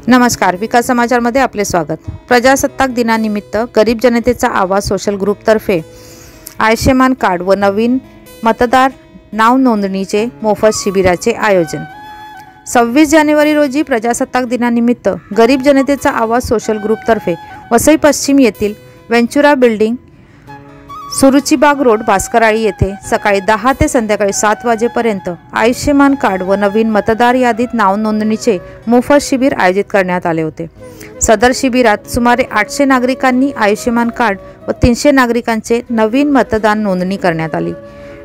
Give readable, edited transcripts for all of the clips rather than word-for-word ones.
नमस्कार, विकास समाचारमध्ये आपले स्वागत। प्रजासत्ताक दिनानिमित्त गरीब जनतेचा आवाज सोशल ग्रुपतर्फे आयुष्यमान कार्ड व नवीन मतदार नाव नोंदणीचे मोफत शिबिराचे आयोजन। 26 जानेवारी रोजी प्रजासत्ताक दिनानिमित्त गरीब जनतेचा आवाज सोशल ग्रुपतर्फे वसई पश्चिम येथील वेंचुरा बिल्डिंग, सुरुचीबाग रोड, भास्कराळी येथे सकाळी 10 ते संध्याकाळी 7 वाजेपर्यंत आयुष्यमान कार्ड व नवीन मतदार यादीत नाव नोंदणीचे मोफत शिबिर आयोजित करण्यात आले होते। सदर शिबिरात सुमारे 800 नागरिकांनी आयुष्यमान कार्ड व 300 नागरिकांचे नवीन मतदान नोंदणी करण्यात आली।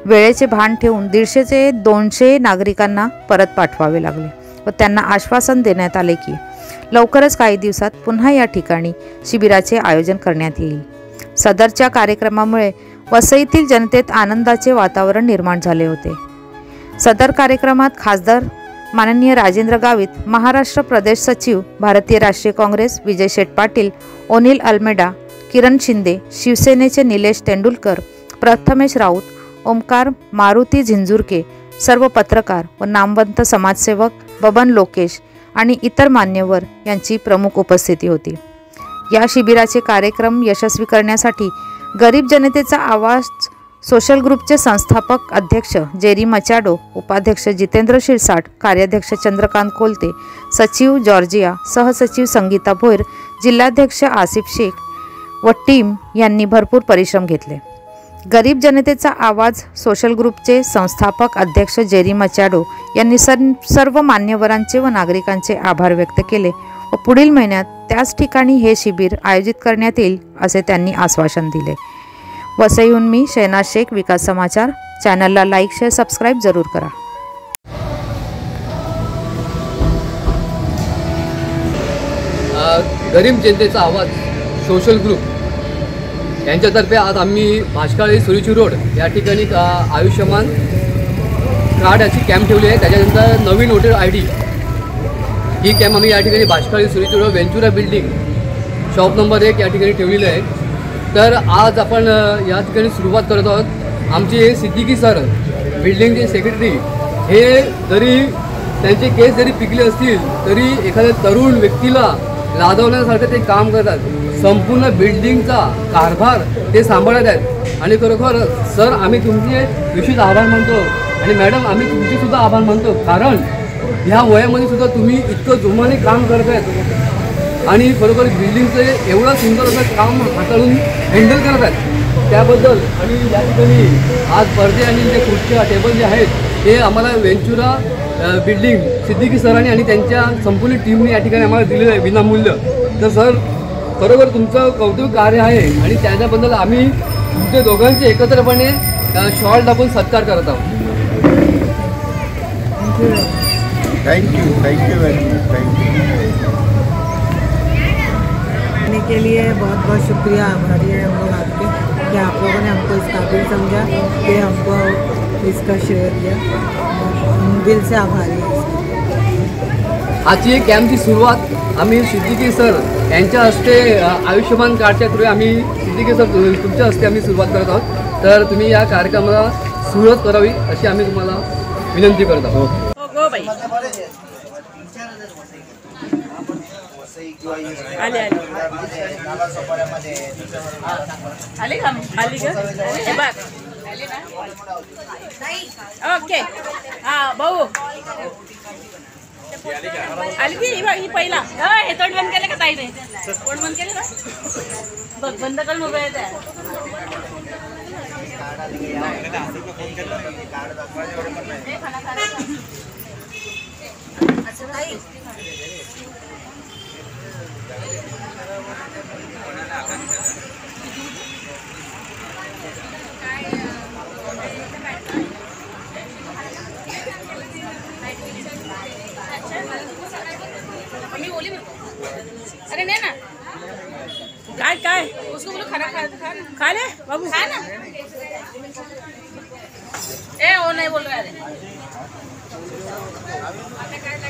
वेळेचे भान ठेवून 150 ते 200 नागरिकांना परत पाठवावे लागले व त्यांना आश्वासन देण्यात आले की लवकरच काही दिवसात पुन्हा या ठिकाणी शिबिराचे आयोजन करण्यात येईल। सदरच्या कार्यक्रमामुळे वसईतील जनतेत आनंदाचे वातावरण निर्माण झाले होते। सदर कार्यक्रमात खासदार माननीय राजेंद्र गावित, महाराष्ट्र प्रदेश सचिव भारतीय राष्ट्रीय काँग्रेस विजय शेठ पाटील, ओनिल अल्मेडा, किरण शिंदे, शिवसेनेचे निलेश तेंडुलकर, प्रथमेश राऊत, ओमकार मारुती झिंजुरके, सर्व पत्रकार व नामवंत समाजसेवक बबन लोकेश आणि इतर मान्यवर यांची प्रमुख उपस्थिती होती। या शिबिराचे कार्यक्रम यशस्वी करण्यासाठी गरीब जनतेचा आवाज सोशल ग्रुपचे संस्थापक अध्यक्ष जेरी मचाडो, उपाध्यक्ष जितेंद्र शिरसाट, कार्याध्यक्ष चंद्रकांत कोलते, सचिव जॉर्जिया, सहसचिव संगीता भोयर, जिल्हाध्यक्ष आसिफ शेख व टीम यांनी भरपूर परिश्रम घेतले। गरीब जनतेचा आवाज सोशल ग्रुपचे संस्थापक अध्यक्ष जेरी मचाडो यांनी सर्व मान्यवरांचे व नागरिकांचे आभार व्यक्त केले व पुढील महिन्यात त्याच ठिकाणी हे शिबिर आयोजित करण्यात येईल असे त्यांनी आश्वासन दिले। वसईहून मी शहनाज शेख, विकास समाचार। चॅनलला लाईक, शेअर, सबस्क्राईब जरूर करा। गरीब जनतेचा आवाज सोशल ग्रुप यांच्यातर्फे आज आम्ही भास्कराळी सुरुची रोड या ठिकाणी आयुष्यमान कार्ड याची कॅम्प ठेवली आहे। त्याच्यानंतर नवीन वोटर ID ही कॅम्प आम्ही या ठिकाणी Bhaskarali Suruchi road Ventura building shop number 1 या ठिकाणी ठेवलेलं आहे। तर आज आपण या ठिकाणी सुरुवात करत आहोत। आमचे सिद्दीकी सर, बिल्डिंगचे सेक्रेटरी, हे जरी त्यांचे केस जरी पिकले असतील तरी एखाद्या तरुण व्यक्तीला लादवण्यासारखं ते काम करतात। संपूर्ण बिल्डिंगचा कारभार ते सांभाळत आहेत आणि खरोखर सर आम्ही तुमचे विशेष आभार मानतो आणि मॅडम आम्ही तुमचे सुद्धा आभार मानतो, कारण ह्या वयामध्ये सुद्धा तुम्ही इतकं जोमाने काम करत आहेत आणि खरोखर बिल्डिंगचं एवढं सुंदर असं काम हाताळून हँडल करत आहेत त्याबद्दल। आणि या ठिकाणी आज पडदे आणि जे खुर्च्या टेबल जे आहेत ते आम्हाला वेंचुरा बिल्डिंग सिद्दीकी सरांनी आणि त्यांच्या संपूर्ण टीमने या ठिकाणी आम्हाला दिलेलं आहे विनामूल्य। तर सर खरोखर तुमचं कौतुक कार्य आहे आणि त्याच्याबद्दल आम्ही तुमचे दोघांचे एकत्रपणे शॉल टाकून सत्कार करत आहोत। Thank you very much, thank you. के लिए बहुत बहुत शुक्रिया, आभारी है हम लोग आपके कि आप लोगों ने हमको इस काबिल समझा कि हमको इसका श्रेय दिया। हम दिल से आभारी हैं। आजची कॅम्पची सुरुवात आम्ही सिद्दीकी सर यांच्या हस्ते आयुष्यमान कार्डच्या थ्रू आम्ही सिद्दीकी सर तुमच्या हस्ते आम्ही सुरुवात करत आहोत। तर तुम्ही या कार्यक्रमाला सुरुवात करावी अशी आम्ही तुम्हाला विनंती करत आहोत। ओके हाँ भाऊ आली की ही पहिला हे तोंड बंद केलं का ताईने? तोंड बंद केलं ना, बघ बंद करून उभं येत आहे। अरे नहीं ना, काय उसको बोलो खाना खा ले बाबू, खा ना। ए वो नहीं बोल रहा है। आधार कार्ड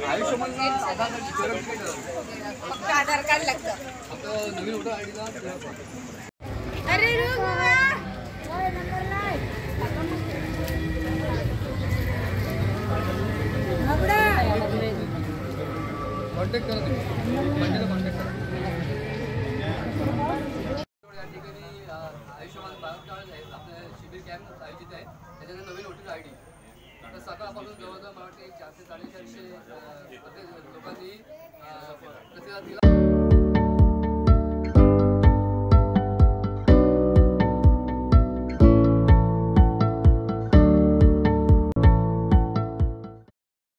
आयुष्यमान आधार कार्ड लागतं. आपलं नवीन वोटर आय डीला अरे कॉन्टॅक्ट करा तुम्ही मंडळाला कॉन्टॅक्ट करा. या ठिकाणी आयुष्यमान भारत कार्ड आहे आपल्या शिबिर कॅम्प आयोजित आहे. त्याच्यानंतर नवीन वोटर आय डी तर सकाळपासून जवळजवळ मला वाटते 400 ते 450 लोकांनी प्रतिसाद दिला.